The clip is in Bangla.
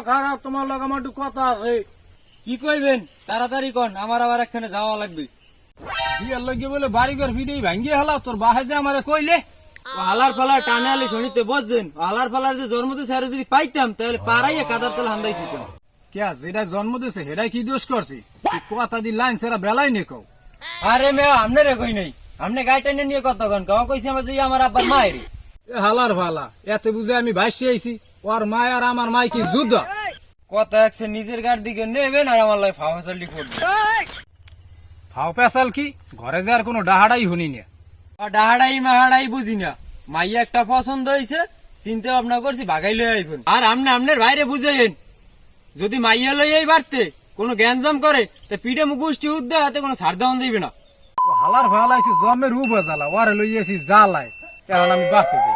খারাপ তোমার লগে আমার একটু কথা আছে। কি কইবেন তাড়াতাড়ি কন, আমার আবার একখানে যাওয়া লাগবে। বিয়ের লগে বলে বাড়িঘর ফিরেই ভাঙ্গিয়ে হলা তোর বাহে যে আমারে কইলে ও হালার ফালার টানে আলি শনিতে বসছেন, হালার ফালার যে জন্ম দিয়েছে আর যদি পাইতাম তাহলে পাড়াইয়া কাদার তেল হান্দাই দিতাম। কে যেটা জন্ম দিয়েছে সেটাই কি দোষ করছি? কথা দি লাইন সেরা বেলাই নে কও। আরে মেয়া আমনে কই নাই, আমনে গাড়ি টাইনে নিয়ে কত কন কাও কইছি আমার যে আমার আব্বার মায়ের। এ হালার ভালা এতে বুঝে আমি ভাসি আইছি, ওর মায় আর আমার মাই কি যুদ্ধ? কথা একসে নিজের গাড়ি দিকে নেবেন আর আমার লাগে ফাফাসাল্লি করবেন। ফাও পেশাল কি ঘরে যে আর কোনো ডাহাড়াই শুনি না। ডাহাড়াই মাহাড়াই বুঝি না, মাইয়া একটা পছন্দ হয়েছে, চিন্তা ভাবনা করছি ভাগাই লই আইবেন। আর আমনে আমনের বাইরে বুঝেন, যদি মাইয়া লইয়াই বাড়তে কোনো জ্ঞানজাম করে তা পিঠে মুখুষ্টি উদ্দে হাতে কোনো ছাড় দেওয়া যাইবে না। ও হালার ভালা আইছি জমের উব জ্বালা ওরে লইয়াছি জ্বালায়, এখন আমি বাড়তে যাই।